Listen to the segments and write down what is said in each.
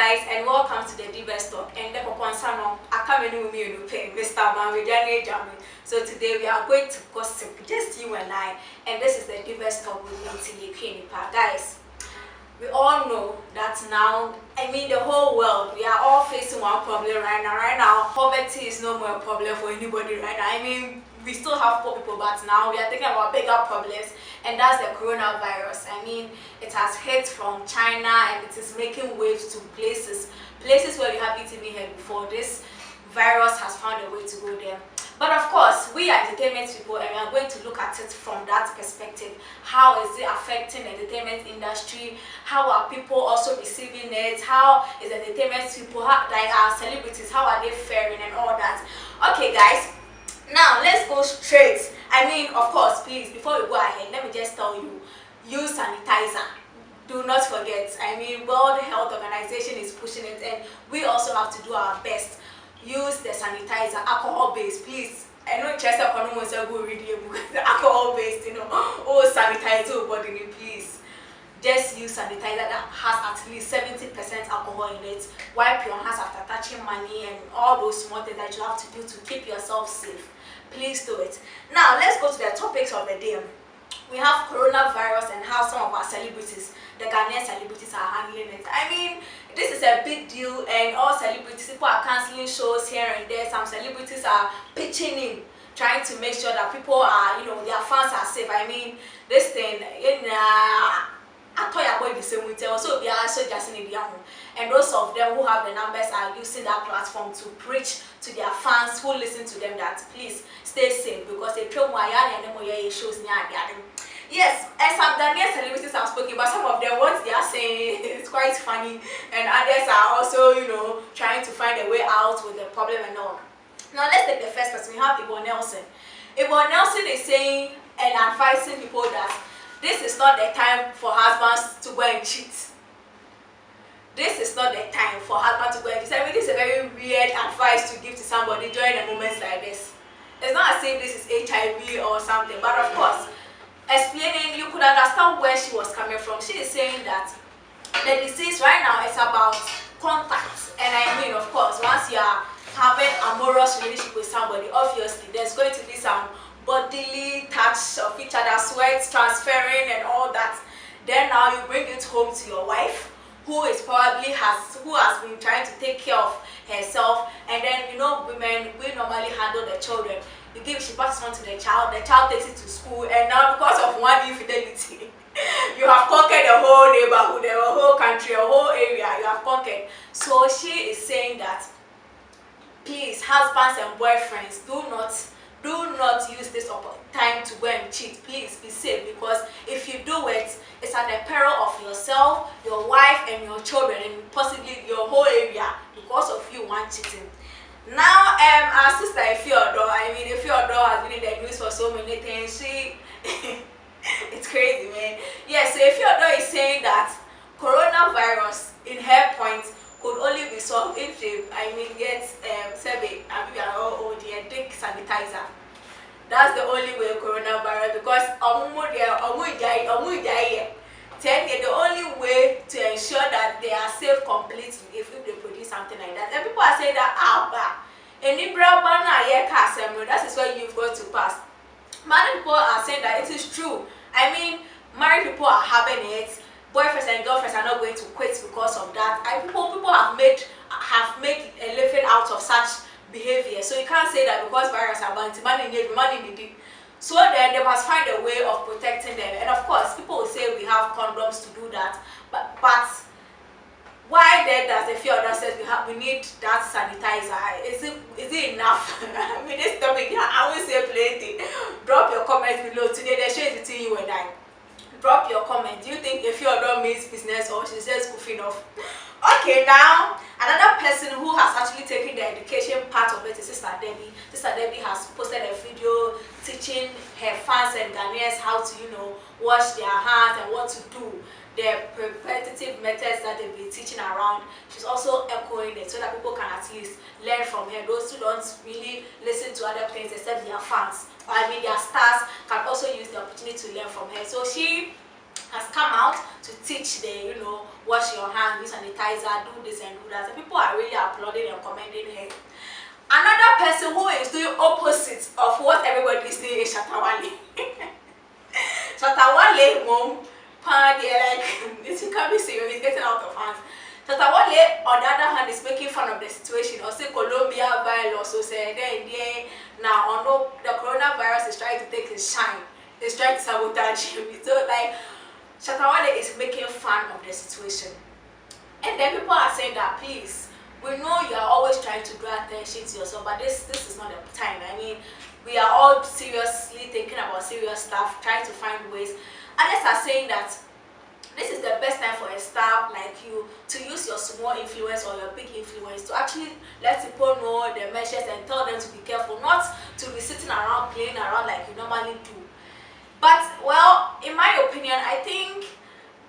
guys, and welcome to the Divas Talk. And the Ponsano, I come in with me, Mr. Manwijane Jami. So today we are going to gossip, just you and I, and this is the Divas Talk with me, Tilipi. Guys, we all know that now, the whole world, we are all facing one problem right now. Right now, poverty is no more a problem for anybody right now. We still have poor people, but now we are thinking about bigger problems, and that's the coronavirus. It has hit from China and it is making waves to places where we haven't even heard before. This virus has found a way to go there. But of course, we are entertainment people, and we are going to look at it from that perspective. How is it affecting the entertainment industry? How are people also receiving it? How is entertainment people, like our celebrities, how are they faring and all that? Okay, guys. Now let's go straight. Of course, please, before we go ahead, let me just tell you, use sanitizer. Do not forget. World Health Organization is pushing it, and we also have to do our best. Use the sanitizer, alcohol based, please. I know Chester Economy go read your book, alcohol based, oh, sanitize your body, please. Just use sanitizer that has at least 70% alcohol in it. Wipe your hands after touching money and all those small things that you have to do to keep yourself safe. Please do it. Now let's go to the topics of the day. We have coronavirus and how some of our celebrities, the Ghanaian celebrities, are handling it. This is a big deal, and all celebrities, people are cancelling shows here and there. Some celebrities are pitching in, trying to make sure that people are, their fans are safe. This thing, I thought about the same with also they are also just in the and those of them who have the numbers are using that platform to preach to their fans who listen to them that please stay safe, because they throw more and more shows near them. Yes, and some Ghanaian celebrities have spoken, but some of them, what they are saying is quite funny, and others are also, trying to find a way out with the problem and all. Now let's take the first person. We have Yvonne Nelson. Yvonne Nelson is saying and advising people that this is not the time for husbands to go and cheat. This is not the time for husbands to go and cheat. This is a very weird advice to give to somebody during a moment like this. It's not as if this is HIV or something, but of course, explaining, you could understand where she was coming from. She is saying that the disease right now is about contact, and of course, once you are having a amorous relationship with somebody, obviously there's going to be some bodily touch of each other, sweat transferring and all that. Then now you bring it home to your wife, who has been trying to take care of herself, and then women, we normally handle the children. She passes on to the child takes it to school, and now because of one infidelity, you have conquered the whole neighborhood, the whole country, the whole area, you have conquered. So she is saying that please, husbands and boyfriends, do not use this time to go and cheat. Please be safe, because if you do it, it's at the peril of yourself, your wife, and your children, and possibly your whole area, because of you one cheating. Now, our sister Ifeodor, Ifeodor has been in the news for so many things. It's crazy, man. Yeah, so Ifeodor is saying that coronavirus, in her point, could only be solved if they, get dick sanitizer. That's the only way coronavirus, because the only way to ensure that they are safe completely if they produce something like that. And people are saying that that is where you've got to pass. Many people are saying that it is true. Married people are having it. Boyfriends and girlfriends are not going to quit because of that. People have made a living out of such behavior. So you can't say that because virus are money. So then they must find a way of protecting them. And of course, people will say we have condoms to do that. But why then does the Fiona says we need that sanitizer? Is it enough? This topic, I will say plenty. Drop your comments below. Today the show is between you and I. Drop your comment. Do you think if Fiona means business or she's just goofing off? Okay, now another person who has actually taken the education part of it is Sister Debbie. Sister Debbie has posted a video teaching her fans and Ghanaians how to, wash their hands and what to do, the preventative methods that they've been teaching around. She's also echoing it so that people can at least learn from her. Those who don't really listen to other things except their fans, their stars, can also use the opportunity to learn from her. So she has come out to teach the, wash your hands, use sanitizer, do this and do that. And people are really applauding and commending her. Another person who is doing opposite of what everybody is doing is Shatawale. Shatawale, mom, party, like, this can't be serious, it's getting out of hand. Shatawale, on the other hand, is making fun of the situation. Or say Colombia virus, so say then now, although the coronavirus is trying to take his shine, it's trying to sabotage him. So like, Shatawale is making fun of the situation. And then people are saying that, please, we know you are always trying to draw attention to yourself, but this is not the time. I mean, we are all seriously thinking about serious stuff, trying to find ways. Others are saying that this is the best time for a star like you to use your small influence or your big influence to actually let people know the measures and tell them to be careful, not to be sitting around playing around like you normally do. But, well, in my opinion, I think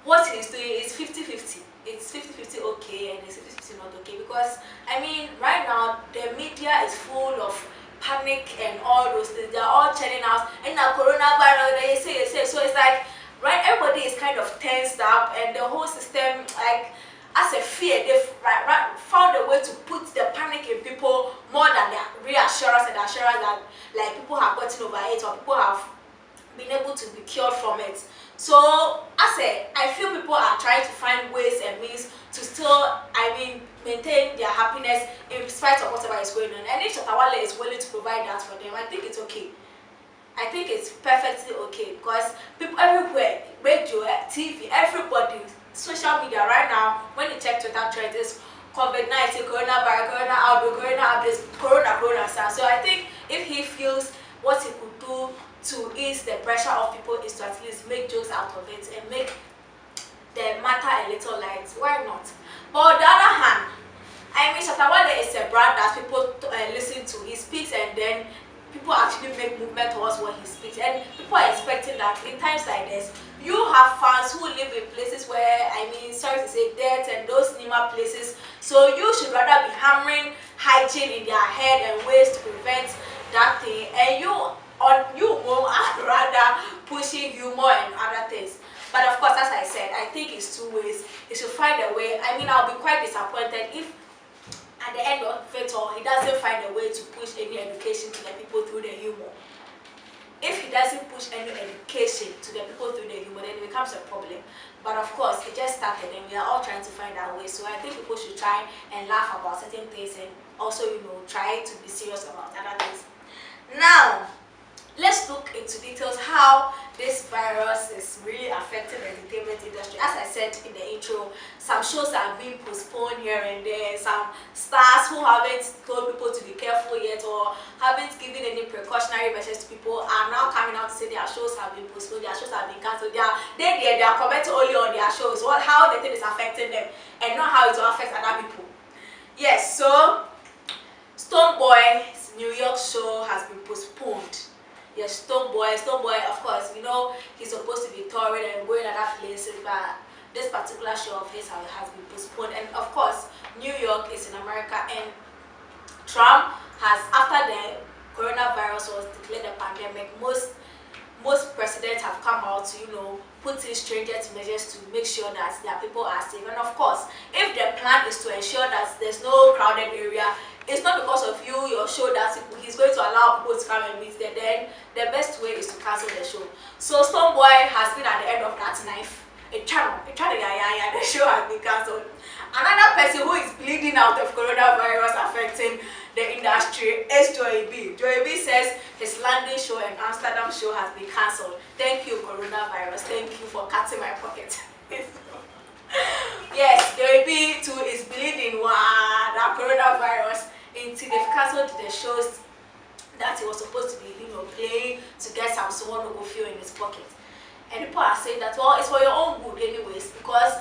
what he's doing is 50-50. It's 50-50 okay and it's 50-50 not okay, because, I mean, right now, the media is full of panic and all those things. They're all churning out, and now coronavirus, they say. So it's like, right, everybody is kind of tensed up, and the whole system, like, as a fear, they've found a way to put the panic in people more than the reassurance and the assurance that, like, people have gotten over it or people have been able to be cured from it. So, I feel people are trying to find ways and means to still, maintain their happiness in spite of whatever is going on. And if Shatawale is willing to provide that for them, I think it's okay. I think it's perfectly okay, because people everywhere, radio, TV, everybody, social media right now, when you check Twitter trends, it's COVID-19, coronavirus, corona outbreak, corona, so I think if he feels what he could do to ease the pressure of people is to at least make jokes out of it and make the matter a little light, why not? But on the other hand, Shatawale is a brand that people listen to. He speaks and then people actually make movement towards what he speaks, and people are expecting that in times like this, you have fans who live in places where, sorry to say, death and those NEMA places, so you should rather be hammering hygiene in their head and ways to prevent that thing, and you are rather pushing humor and other things. But of course, as I said, I think it's two ways. You should find a way. I'll be quite disappointed if at the end of it all, he doesn't find a way to push any education to the people through the humor. If he doesn't push any education to the people through the humor, then it becomes a problem. But of course, it just started and we are all trying to find our way. So I think people should try and laugh about certain things and also, try to be serious about other things. Now, let's look into details how this virus is really affecting the entertainment industry. As I said in the intro, some shows are being postponed here and there. Some stars who haven't told people to be careful yet or haven't given any precautionary measures to people are now coming out to say their shows have been postponed, their shows have been cancelled. They are commenting only on their shows, how the thing is affecting them and not how it will affect other people. Yes, so Stonebwoy's New York show has been postponed. Yes, Stonebwoy, of course, he's supposed to be touring and going other places, but this particular show of his has been postponed. And of course, New York is in America, and Trump has, after the coronavirus was declared a pandemic, most presidents have come out to, put in stringent measures to make sure that their people are safe. And of course, if the plan is to ensure that there's no crowded area, it's not because of your show that he's going to allow people to come and meet there, then the best way is to cancel the show. So Stonebwoy has been at the end of that knife. The show has been cancelled. Another person who is bleeding out of coronavirus affecting the industry is Joey B. Joey B says his London show and Amsterdam show has been cancelled. Thank you, coronavirus. Thank you for cutting my pocket. Yes, Joey B too is bleeding that coronavirus until they've cancelled the shows that he was supposed to be, playing to get some someone who will feel in his pocket. And people are saying that, well, it's for your own good anyways, because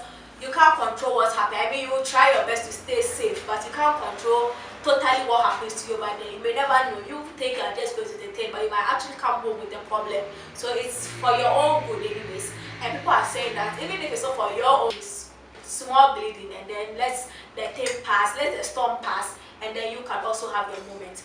you can't control what's happening. You try your best to stay safe, but you can't control totally what happens to you by then. You may never know. You think you're just going to entertain, but you might actually come home with a problem. So it's for your own good anyways. And people are saying that even if it's not for your own, small bleeding, and then let the thing pass, let the storm pass, and then you can also have your moment.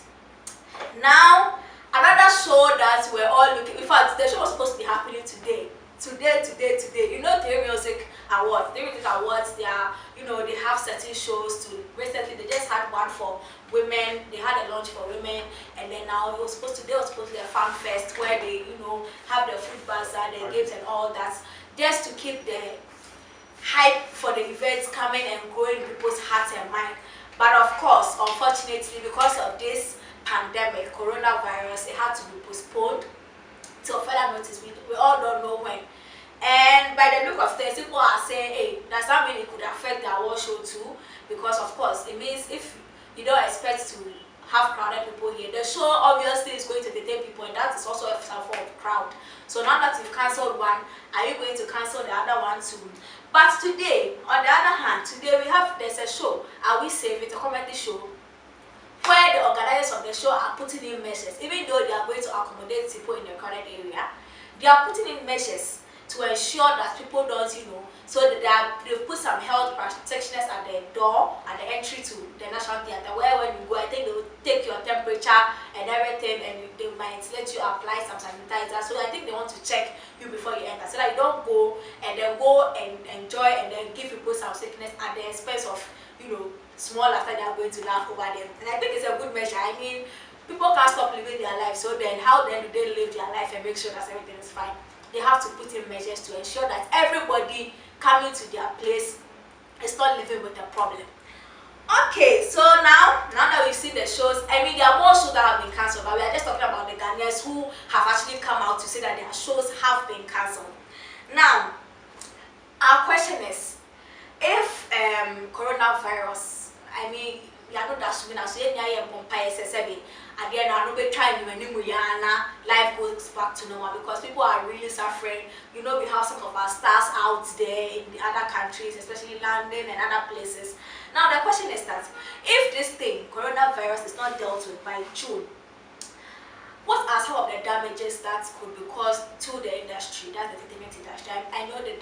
Now, another show that we're all looking, in fact, the show was supposed to be happening today. Today. Theory Music awards. During these awards, they are, you know, they have certain shows to. Recently, they just had one for women. They had a launch for women, and then now they were supposed to be a fan fest where they, you know, have the food bazaar, the games, and all that, just to keep the hype for the events coming and growing in people's hearts and mind. But of course, unfortunately, because of this pandemic, coronavirus, it had to be postponed till further notice. We all don't know when. And by the look of things, people are saying, hey, does that mean it could affect the award show too? Because of course, it means if you don't expect to have crowded people here, the show obviously is going to detain people, and that is also a form of crowd. So now that you've cancelled one, are you going to cancel the other one too? But today, on the other hand, there's a show, Are We Safe? It's a comedy show where the organizers of the show are putting in measures, even though they are going to accommodate people in the crowded area. They are putting in measures to ensure that people don't, you know, so that they've put some health protectioners at the door, at the entry to the National Theatre, where when you go, I think they will take your temperature and everything, and they might let you apply some sanitizer. So I think they want to check you before you enter, so that you don't go and then go and enjoy and then give people some sickness at the expense of, you know, small after they are going to laugh over them. And I think it's a good measure. I mean, people can't stop living their life, so then how then do they live their life and make sure that everything is fine? They have to put in measures to ensure that everybody coming to their place is not living with a problem. Okay, so now that we've seen the shows, I mean, there are more shows that have been cancelled, but we are just talking about the Ghanaians who have actually come out to say that their shows have been cancelled. Now, our question is, if coronavirus, I mean, you are not assuming as you are bumpy SSB, at the end, I know be trying life goes back to normal, because people are really suffering. You know, we have some of our stars out there in the other countries, especially London and other places. Now, the question is that if this thing, coronavirus, is not dealt with by June, what are some of the damages that could be caused to the industry, that's the entertainment industry? I know that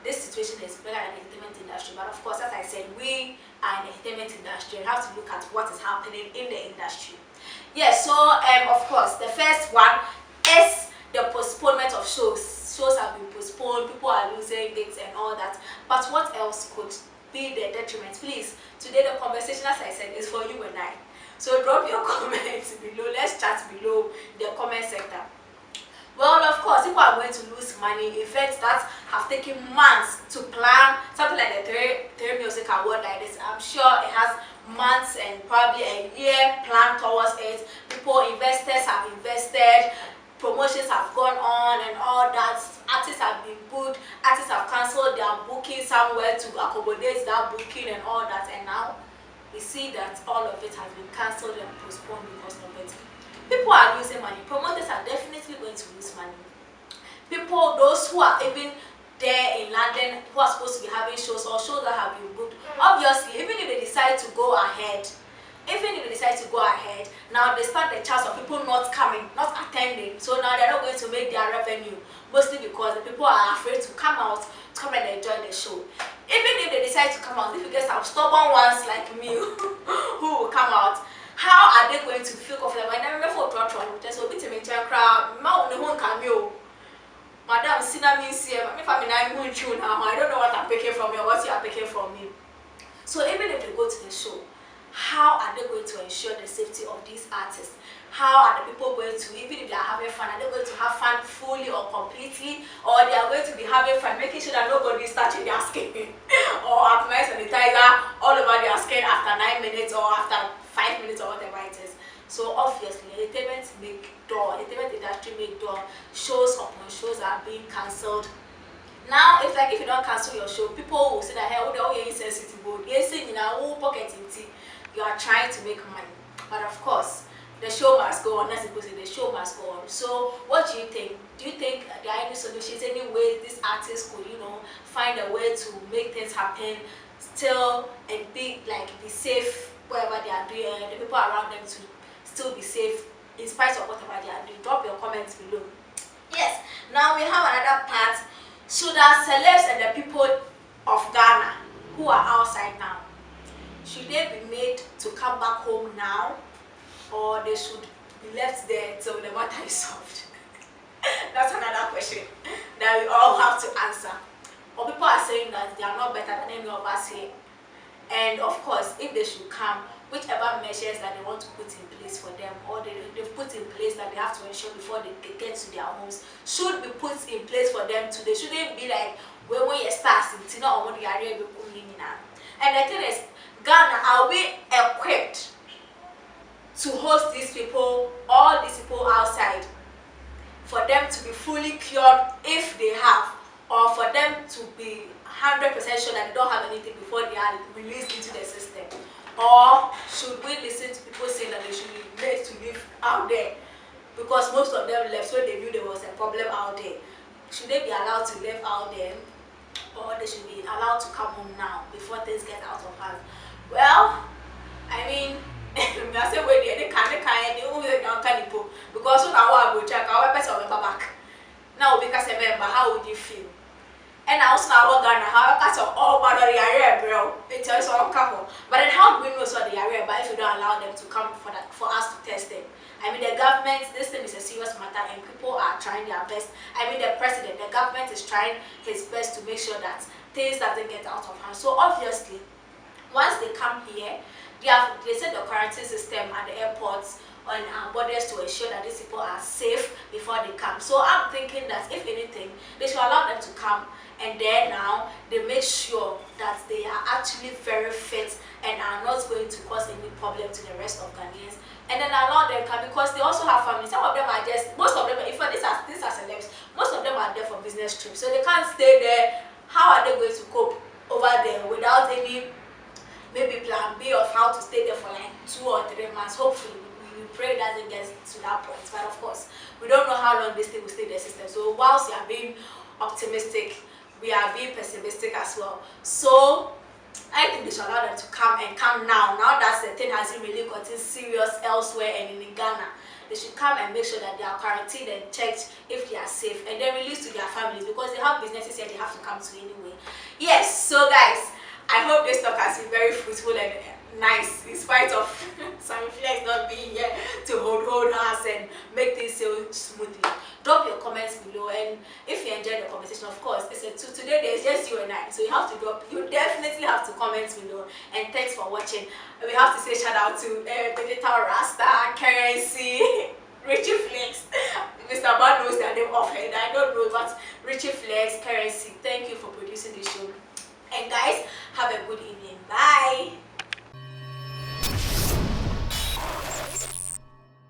this situation is bigger than the entertainment industry, but of course, as I said, we are in the entertainment industry and have to look at what is happening in the industry. Yes, so of course, the first one is the postponement of shows. Shows have been postponed, people are losing dates and all that. But what else could be the detriment? Please, today the conversation, as I said, is for you and I. So drop your comments below. Let's chat below the comment sector. Well, of course, people are going to lose money. Events that have taken months to plan, something like the Three Music Award like this, I'm sure it has months and probably a year planned towards it. Investors have invested, promotions have gone on and all that. Artists have been booked, artists have cancelled their booking somewhere to accommodate that booking and all that. And now we see that all of it has been cancelled and postponed because of it. People are losing money. Promoters are definitely going to lose money. People, those who are even there in London, who are supposed to be having shows or shows that have been booked, obviously, even if they decide to go ahead, now they start the chance of people not coming, not attending. So now they're not going to make their revenue, mostly because the people are afraid to come out, to come and enjoy the show. Even if they decide to come out, if you get some stubborn ones like me who will come out, how are they going to feel comfortable? I never for trouble. Just a bit of a crowd. Madam, Sina means here. If I'm in you now, I don't know what I'm picking from you, what you are picking from me. So even if they go to the show, how are they going to ensure the safety of these artists? How are the people going to, even if they are having fun, are they going to have fun fully or completely? Or they are going to be having fun, making sure that nobody is touching their skin or applying sanitizer all over their skin after 9 minutes or after 5 minutes or whatever it is. So obviously, entertainment industry make door. Shows upon shows are being cancelled. Now, it's like if you don't cancel your show, people will say that, hey, oh, you're insensitive, you are trying to make money. But of course, the show must go on. As people say, the show must go on. So what do you think? Do you think there are any solutions, any way these artists could, you know, find a way to make things happen still and be safe wherever they are doing, and the people around them to still be safe in spite of whatever they are doing? Drop your comments below. Yes, now we have another part. Should the celebs and the people of Ghana who are outside now, should they be made to come back home now, or they should be left there till the matter is solved? That's another question that we all have to answer. or people are saying that they are not better than any of us here. And of course, if they should come, whichever measures that they want to put in place for them, or they've put in place that they have to ensure before they get to their homes, should be put in place for them too. They shouldn't be like, when you start in or when you are able to. And the thing is, Ghana, are we equipped to host these people, all these people outside, for them to be fully cured if they have, or for them to be 100% sure that they don't have anything before they are released into the system? Or should we listen to people saying that they should be made to live out there? Because most of them left, so they knew there was a problem out there. Should they be allowed to live out there, or they should be allowed to come home now before things get out of hand? Well, I mean, I say wait, they can't because now I will check our person back. Now because I remember, how would you feel? And also now Ghana, how that's all but the area, bro. It tells all couple. But then how do we know so the area? But if you don't allow them to come for that, for us to test them, I mean, the government, this thing is a serious matter, and people are trying their best. I mean, the president, the government is trying his best to make sure that things doesn't get out of hand. So obviously, once they come here, they set the quarantine system at the airports on borders to ensure that these people are safe before they come. So I'm thinking that if anything, they should allow them to come, and then now they make sure that they are actually very fit and are not going to cause any problem to the rest of Ghanaians, and then allow them to come, because they also have families. Some of them are just, most of them, in fact, these are celebs, most of them are there for business trips, so they can't stay there. How are they going to cope over there without any maybe plan B of how to stay there for like 2 or 3 months? Hopefully, we pray it doesn't get to that point. But of course, we don't know how long this thing will stay in the system. So whilst we are being optimistic, we are being pessimistic as well. So I think they should allow them to come, and come now. Now that the thing hasn't really gotten serious elsewhere and in Ghana, they should come and make sure that they are quarantined and checked if they are safe, and then released to their families, because they have businesses here they have to come to anyway. Yes, so guys, I hope this talk has been very fruitful and nice, in spite of some flex not being here to hold us and make things so smoothly. Drop your comments below, and if you enjoyed the conversation, of course, today there's just you and I, so you definitely have to comment below. And thanks for watching. We have to say shout out to Digital Rasta, Currency, Richie Flex. Mr. Bad knows their name offhand, I don't know, but Richie Flex, Currency, thank you for producing this show. And guys, have a good evening.